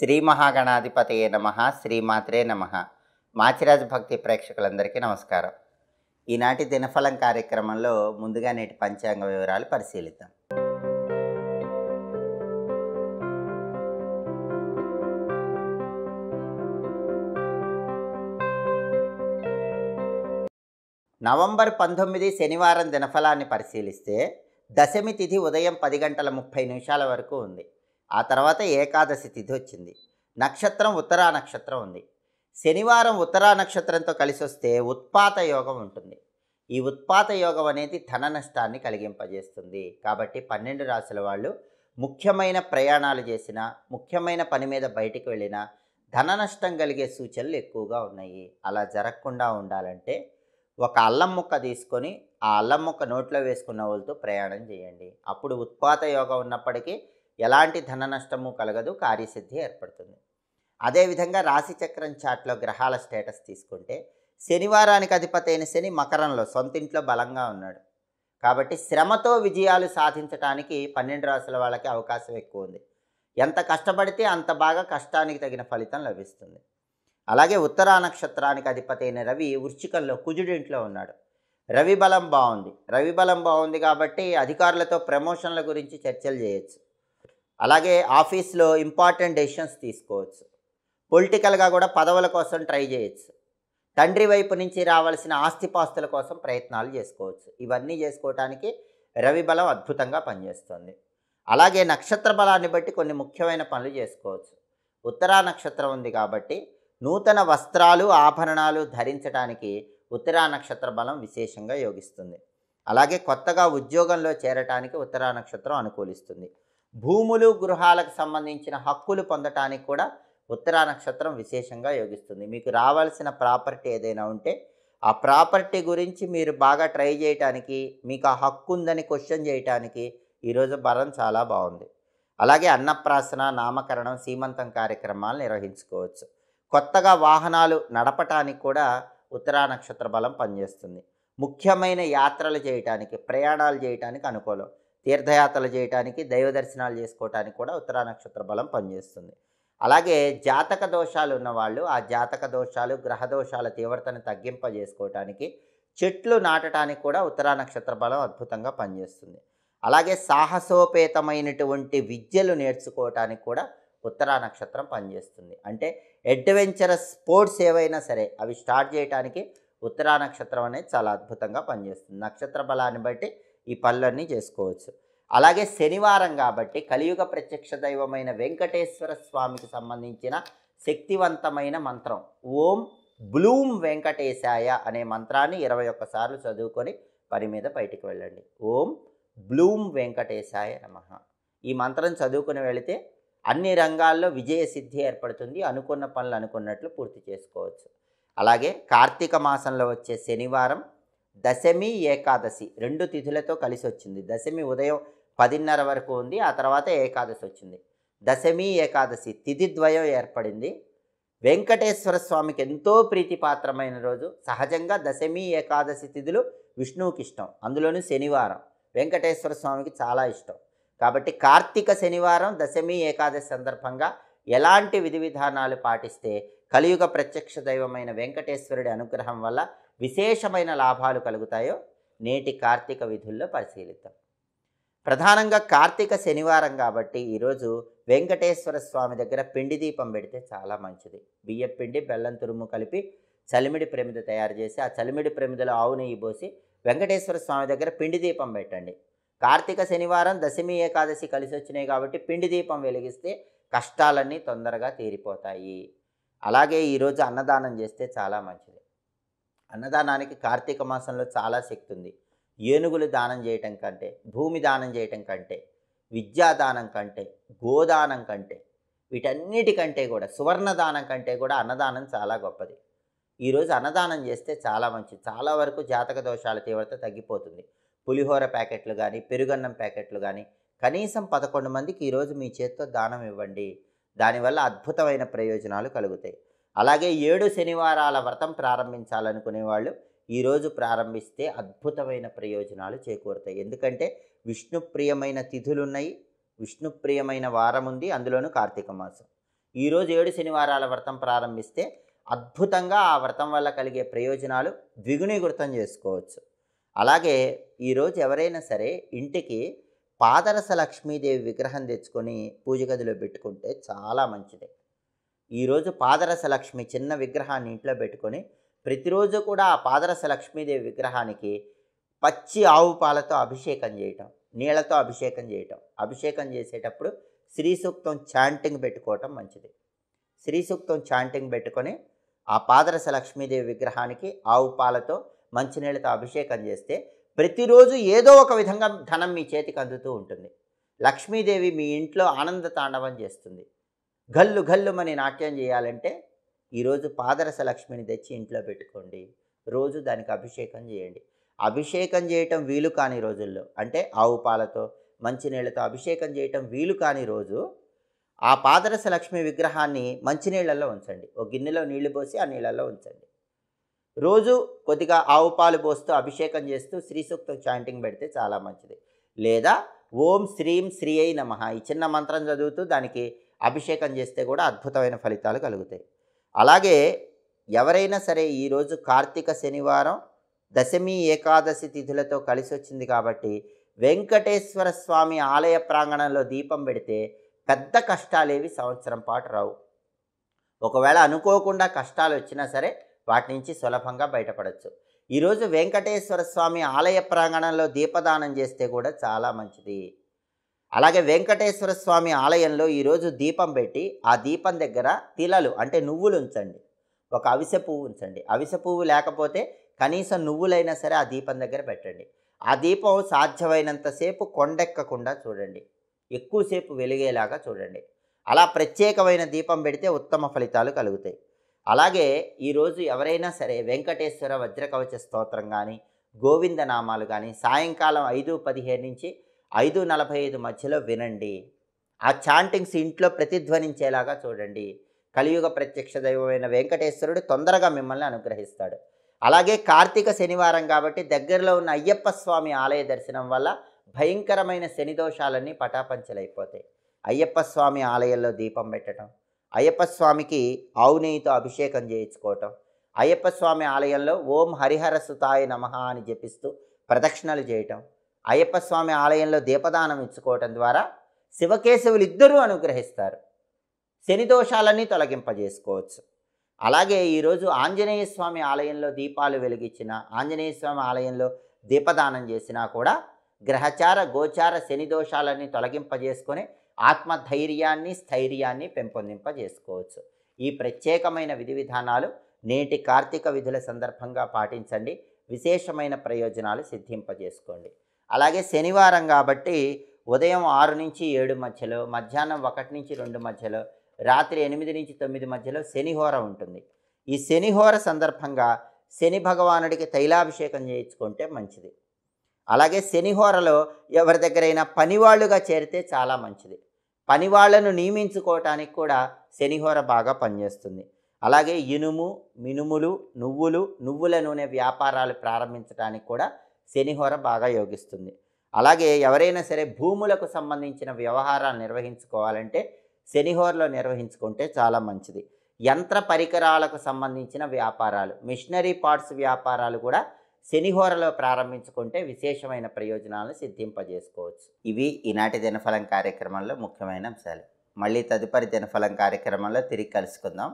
శ్రీ మహాగణాధిపతయే నమః. శ్రీమాత్రే నమః. మాచిరాజు భక్తి ప్రేక్షకులందరికీ నమస్కారం. ఈనాటి దినఫలం కార్యక్రమంలో ముందుగా నేటి పంచాంగ వివరాలు పరిశీలిద్దాం. నవంబర్ 19 శనివారం దినఫలాన్ని పరిశీలిస్తే దశమి తిథి ఉదయం 10:30 వరకు ఉంది. ఆ తర్వాత ఏకాదశి తిథి వచ్చింది. నక్షత్రం ఉత్తరా నక్షత్రం ఉంది. శనివారం ఉత్తరా నక్షత్రంతో కలిసి వస్తే ఉత్పాత యోగం ఉంటుంది. ఈ ఉత్పాత యోగం అనేది ధన నష్టాన్ని కలిగింపజేస్తుంది. కాబట్టి 12 రాశుల వాళ్ళు ముఖ్యమైన ప్రయాణాలు చేసినా, ముఖ్యమైన పని మీద బయటికి వెళ్ళినా ధన నష్టం కలిగే సూచనలు ఎక్కువగా ఉన్నాయి. అలా జరగకుండా ఉండాలంటే ఒక అల్లం ముక్క తీసుకొని ఆ అల్లం ముక్క నోట్లో వేసుకున్న వాళ్ళతో ప్రయాణం చేయండి. అప్పుడు ఉత్పాత యోగం ఉన్నప్పటికీ ఎలాంటి ధన నష్టము కలగదు, కార్యసిద్ధి ఏర్పడుతుంది. అదేవిధంగా రాశిచక్రం చాట్లో గ్రహాల స్టేటస్ తీసుకుంటే శనివారానికి అధిపతి అయిన శని మకరంలో సొంతింట్లో బలంగా ఉన్నాడు. కాబట్టి శ్రమతో విజయాలు సాధించడానికి 12 రాశుల వాళ్ళకి అవకాశం ఎక్కువ ఉంది. ఎంత కష్టపడితే అంత బాగా కష్టానికి తగిన ఫలితం లభిస్తుంది. అలాగే ఉత్తరా నక్షత్రానికి అధిపతి అయిన రవి వృశ్చికంలో కుజుడింట్లో ఉన్నాడు. రవి బలం బాగుంది. రవి బలం బాగుంది కాబట్టి అధికారులతో ప్రమోషన్ల గురించి చర్చలు చేయొచ్చు. అలాగే ఆఫీస్లో ఇంపార్టెంట్ డెసిషన్స్ తీసుకోవచ్చు. పొలిటికల్గా కూడా పదవుల కోసం ట్రై చేయొచ్చు. తండ్రి వైపు నుంచి రావాల్సిన ఆస్తిపాస్తుల కోసం ప్రయత్నాలు చేసుకోవచ్చు. ఇవన్నీ చేసుకోవటానికి రవి బలం అద్భుతంగా పనిచేస్తుంది. అలాగే నక్షత్ర బలాన్ని బట్టి కొన్ని ముఖ్యమైన పనులు చేసుకోవచ్చు. ఉత్తరా నక్షత్రం ఉంది కాబట్టి నూతన వస్త్రాలు, ఆభరణాలు ధరించడానికి ఉత్తరా నక్షత్ర బలం విశేషంగా యోగిస్తుంది. అలాగే కొత్తగా ఉద్యోగంలో చేరటానికి ఉత్తరా నక్షత్రం అనుకూలిస్తుంది. భూములు, గృహాలకు సంబంధించిన హక్కులు పొందటానికి కూడా ఉత్తరా నక్షత్రం విశేషంగా యోగిస్తుంది. మీకు రావాల్సిన ప్రాపర్టీ ఏదైనా ఉంటే ఆ ప్రాపర్టీ గురించి మీరు బాగా ట్రై చేయటానికి, మీకు ఆ హక్కు ఉందని క్వశ్చన్ చేయటానికి ఈరోజు బలం చాలా బాగుంది. అలాగే అన్నప్రాసన, నామకరణం, సీమంతం కార్యక్రమాలు నిర్వహించుకోవచ్చు. కొత్తగా వాహనాలు నడపటానికి కూడా ఉత్తరా నక్షత్ర బలం పనిచేస్తుంది. ముఖ్యమైన యాత్రలు చేయటానికి, ప్రయాణాలు చేయటానికి అనుకూలం. తీర్థయాత్రలు చేయటానికి, దైవ దర్శనాలు చేసుకోవటానికి కూడా ఉత్తరా నక్షత్ర బలం పనిచేస్తుంది. అలాగే జాతక దోషాలు ఉన్నవాళ్ళు ఆ జాతక దోషాలు, గ్రహ దోషాల తీవ్రతను తగ్గింపజేసుకోవటానికి, చెట్లు నాటడానికి కూడా ఉత్తరా నక్షత్ర బలం అద్భుతంగా పనిచేస్తుంది. అలాగే సాహసోపేతమైనటువంటి విద్యలు నేర్చుకోవటానికి కూడా ఉత్తరా నక్షత్రం పనిచేస్తుంది. అంటే అడ్వెంచరస్ స్పోర్ట్స్ ఏవైనా సరే అవి స్టార్ట్ చేయడానికి ఉత్తరా నక్షత్రం అనేది చాలా అద్భుతంగా పనిచేస్తుంది. నక్షత్ర బలాన్ని బట్టి ఈ పనులన్నీ చేసుకోవచ్చు. అలాగే శనివారం కాబట్టి కలియుగ ప్రత్యక్ష దైవమైన వెంకటేశ్వర స్వామికి సంబంధించిన శక్తివంతమైన మంత్రం ఓం బ్లూమ్ వెంకటేశాయ అనే మంత్రాన్ని 21 సార్లు చదువుకొని పని మీద బయటికి వెళ్ళండి. ఓం బ్లూమ్ వెంకటేశాయ నమః. ఈ మంత్రం చదువుకుని వెళితే అన్ని రంగాల్లో విజయసిద్ధి ఏర్పడుతుంది. అనుకున్న పనులు అనుకున్నట్లు పూర్తి చేసుకోవచ్చు. అలాగే కార్తీక మాసంలో వచ్చే శనివారం దశమి, ఏకాదశి 2 తిథులతో కలిసి వచ్చింది. దశమి ఉదయం 10:30 వరకు ఉంది. ఆ తర్వాత ఏకాదశి వచ్చింది. దశమి, ఏకాదశి తిథి ద్వయం ఏర్పడింది. వెంకటేశ్వర స్వామికి ఎంతో ప్రీతిపాత్రమైన రోజు. సహజంగా దశమి, ఏకాదశి తిథులు విష్ణువుకి ఇష్టం. అందులోనూ శనివారం వెంకటేశ్వర స్వామికి చాలా ఇష్టం. కాబట్టి కార్తీక శనివారం, దశమి, ఏకాదశి సందర్భంగా ఎలాంటి విధి విధానాలు పాటిస్తే కలియుగ ప్రత్యక్ష దైవమైన వెంకటేశ్వరుడి అనుగ్రహం వల్ల విశేషమైన లాభాలు కలుగుతాయో నేటి కార్తీక విధుల్లో పరిశీలిద్దాం. ప్రధానంగా కార్తీక శనివారం కాబట్టి ఈరోజు వెంకటేశ్వర స్వామి దగ్గర పిండి దీపం పెడితే చాలా మంచిది. బియ్యం పిండి, బెల్లం తురుము కలిపి చలిమిడి ప్రమిద తయారు చేసి ఆ చలిమిడి ప్రమిదలో ఆవు నెయ్యి పోసి వెంకటేశ్వర స్వామి దగ్గర పిండి దీపం పెట్టండి. కార్తీక శనివారం, దశమి, ఏకాదశి కలిసి వచ్చినాయి కాబట్టి పిండి దీపం వెలిగిస్తే కష్టాలన్నీ తొందరగా తీరిపోతాయి. అలాగే ఈరోజు అన్నదానం చేస్తే చాలా మంచిది. అన్నదానానికి కార్తీక మాసంలో చాలా శక్తి ఉంది. ఏనుగులు దానం చేయటం కంటే, భూమి దానం చేయటం కంటే, విద్యాదానం కంటే, గోదానం కంటే, వీటన్నిటికంటే కూడా సువర్ణ దానం కంటే కూడా అన్నదానం చాలా గొప్పది. ఈరోజు అన్నదానం చేస్తే చాలా మంచిది. చాలా వరకు జాతక దోషాల తీవ్రత తగ్గిపోతుంది. పులిహోర ప్యాకెట్లు కానీ, పెరుగన్నం ప్యాకెట్లు కానీ కనీసం 11 మందికి ఈరోజు మీ చేత్తో దానం ఇవ్వండి. దానివల్ల అద్భుతమైన ప్రయోజనాలు కలుగుతాయి. అలాగే 7 శనివారాల వ్రతం ప్రారంభించాలనుకునే వాళ్ళు ఈరోజు ప్రారంభిస్తే అద్భుతమైన ప్రయోజనాలు చేకూరుతాయి. ఎందుకంటే విష్ణుప్రియమైన తిథులు ఉన్నాయి, విష్ణుప్రియమైన వారం ఉంది, అందులోనూ కార్తీక మాసం. ఈరోజు 7 శనివారాల వ్రతం ప్రారంభిస్తే అద్భుతంగా ఆ వ్రతం వల్ల కలిగే ప్రయోజనాలు ద్విగుణీకృతం చేసుకోవచ్చు. అలాగే ఈరోజు ఎవరైనా సరే ఇంటికి పాదరస లక్ష్మీదేవి విగ్రహం తెచ్చుకొని పూజ గదిలో పెట్టుకుంటే చాలా మంచిది. ఈరోజు పాదరస లక్ష్మి చిన్న విగ్రహాన్ని ఇంట్లో పెట్టుకొని ప్రతిరోజు కూడా ఆ పాదరస లక్ష్మీదేవి విగ్రహానికి పచ్చి ఆవు పాలతో అభిషేకం చేయటం, నీళ్లతో అభిషేకం చేయటం. అభిషేకం చేసేటప్పుడు శ్రీ సూక్తం చాంటింగ్ పెట్టుకోవటం మంచిది. శ్రీ సూక్తం చాంటింగ్ పెట్టుకొని ఆ పాదరస లక్ష్మీదేవి విగ్రహానికి ఆవు పాలతో మంచినీళ్ళతో అభిషేకం చేస్తే ప్రతిరోజు ఏదో ఒక విధంగా ధనం మీ చేతికి అందుతూ ఉంటుంది. లక్ష్మీదేవి మీ ఇంట్లో ఆనంద తాండవం చేస్తుంది. గల్లు గల్లుమని నాట్యం చేయాలంటే ఈరోజు పాదరస లక్ష్మిని తెచ్చి ఇంట్లో పెట్టుకోండి. రోజు దానికి అభిషేకం చేయండి. అభిషేకం చేయటం వీలు కాని రోజుల్లో, అంటే ఆవు పాలతో మంచినీళ్ళతో అభిషేకం చేయటం వీలు కాని రోజు ఆ పాదరస లక్ష్మి విగ్రహాన్ని మంచినీళ్ళల్లో ఉంచండి. ఒక గిన్నెలో నీళ్లు పోసి ఆ నీళ్ళల్లో ఉంచండి. రోజు కొద్దిగా ఆవు పాలు పోస్తూ అభిషేకం చేస్తూ శ్రీ సూక్తం చాంటింగ్ పెడితే చాలా మంచిది. లేదా ఓం శ్రీం శ్రీ అయి నమః ఈ చిన్న మంత్రం చదువుతూ దానికి అభిషేకం చేస్తే కూడా అద్భుతమైన ఫలితాలు కలుగుతాయి. అలాగే ఎవరైనా సరే ఈరోజు కార్తీక శనివారం దశమి ఏకాదశి తిథులతో కలిసి వచ్చింది కాబట్టి వెంకటేశ్వర స్వామి ఆలయ ప్రాంగణంలో దీపం పెడితే పెద్ద కష్టాలేవి సంవత్సరం పాటు రావు. ఒకవేళ అనుకోకుండా కష్టాలు వచ్చినా సరే వాటి నుంచి సులభంగా బయటపడవచ్చు. ఈరోజు వెంకటేశ్వర స్వామి ఆలయ ప్రాంగణంలో దీపదానం చేస్తే కూడా చాలా మంచిది. అలాగే వెంకటేశ్వర స్వామి ఆలయంలో ఈరోజు దీపం పెట్టి ఆ దీపం దగ్గర తిలలు అంటే నువ్వులు ఉంచండి. ఒక అవిసె పువ్వు ఉంచండి. అవిసె పువ్వు లేకపోతే కనీసం నువ్వులైనా సరే ఆ దీపం దగ్గర పెట్టండి. ఆ దీపం సాధ్యమైనంతసేపు కొండెక్కకుండా చూడండి, ఎక్కువసేపు వెలిగేలాగా చూడండి. అలా ప్రత్యేకమైన దీపం పెడితే ఉత్తమ ఫలితాలు కలుగుతాయి. అలాగే ఈరోజు ఎవరైనా సరే వెంకటేశ్వర వజ్రకవచ స్తోత్రం కానీ గోవిందనామాలు కానీ సాయంకాలం 5:15 నుంచి 5:45 మధ్యలో వినండి. ఆ చాంటింగ్స్ ఇంట్లో ప్రతిధ్వనించేలాగా చూడండి. కలియుగ ప్రత్యక్ష దైవమైన వెంకటేశ్వరుడు తొందరగా మిమ్మల్ని అనుగ్రహిస్తాడు. అలాగే కార్తీక శనివారం కాబట్టి దగ్గరలో ఉన్న అయ్యప్ప స్వామి ఆలయ దర్శనం వల్ల భయంకరమైన శని దోషాలన్నీ పటాపంచలైపోతాయి. అయ్యప్ప స్వామి ఆలయంలో దీపం పెట్టడం, అయ్యప్ప స్వామికి ఆవు నెయ్యితో అభిషేకం చేయించుకోవటం, అయ్యప్ప స్వామి ఆలయంలో ఓం హరిహర సుతాయ నమః అని జపిస్తూ ప్రదక్షిణలు చేయటం, అయ్యప్ప స్వామి ఆలయంలో దీపదానం ఇచ్చుకోవటం ద్వారా శివకేశవులు ఇద్దరూ అనుగ్రహిస్తారు. శని దోషాలన్నీ తొలగింపజేసుకోవచ్చు. అలాగే ఈరోజు ఆంజనేయ స్వామి ఆలయంలో దీపాలు వెలిగించిన, ఆంజనేయ స్వామి ఆలయంలో దీపదానం చేసినా కూడా గ్రహచార గోచార శని దోషాలన్నీ తొలగింపజేసుకొని ఆత్మధైర్యాన్ని స్థైర్యాన్ని పెంపొందింపజేసుకోవచ్చు. ఈ ప్రత్యేకమైన విధి విధానాలు నేటి కార్తీక విధుల సందర్భంగా పాటించండి. విశేషమైన ప్రయోజనాలు సిద్ధింపజేసుకోండి. అలాగే శనివారం కాబట్టి ఉదయం 6 నుంచి 7 మధ్యలో, మధ్యాహ్నం 1 నుంచి 2 మధ్యలో, రాత్రి 8 నుంచి 9 మధ్యలో శనిహోర ఉంటుంది. ఈ శనిహోర సందర్భంగా శని భగవానుడికి తైలాభిషేకం చేయించుకుంటే మంచిది. అలాగే శనిహోరలో ఎవరి దగ్గరైనా పనివాళ్ళుగా చేరితే చాలా మంచిది. పనివాళ్లను నియమించుకోవటానికి కూడా శనిహోర బాగా పనిచేస్తుంది. అలాగే ఇనుము, మినుములు, నువ్వుల నూనె వ్యాపారాలు ప్రారంభించడానికి కూడా శనిహోర బాగా యోగిస్తుంది. అలాగే ఎవరైనా సరే భూములకు సంబంధించిన వ్యవహారాలు నిర్వహించుకోవాలంటే శనిహోరలో నిర్వహించుకుంటే చాలా మంచిది. యంత్ర పరికరాలకు సంబంధించిన వ్యాపారాలు, మిషనరీ పార్ట్స్ వ్యాపారాలు కూడా శనిహోరలో ప్రారంభించుకుంటే విశేషమైన ప్రయోజనాలను సిద్ధింపజేసుకోవచ్చు. ఇవి ఈనాటి దినఫలం కార్యక్రమంలో ముఖ్యమైన అంశాలు. మళ్ళీ తదుపరి దినఫలం కార్యక్రమంలో తిరిగి కలుసుకుందాం.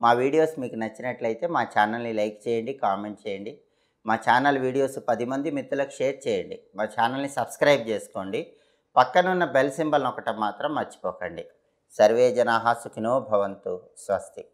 మా వీడియోస్ మీకు నచ్చినట్లయితే మా ఛానల్ని లైక్ చేయండి, కామెంట్ చేయండి. మా ఛానల్ వీడియోస్ 10 మంది మిత్రులకు షేర్ చేయండి. మా ఛానల్ని సబ్స్క్రైబ్ చేసుకోండి. పక్కనున్న బెల్ సింబల్ నొక్కటం మాత్రం మర్చిపోకండి. సర్వే జనాః సుఖినో భవంతు. స్వస్తి.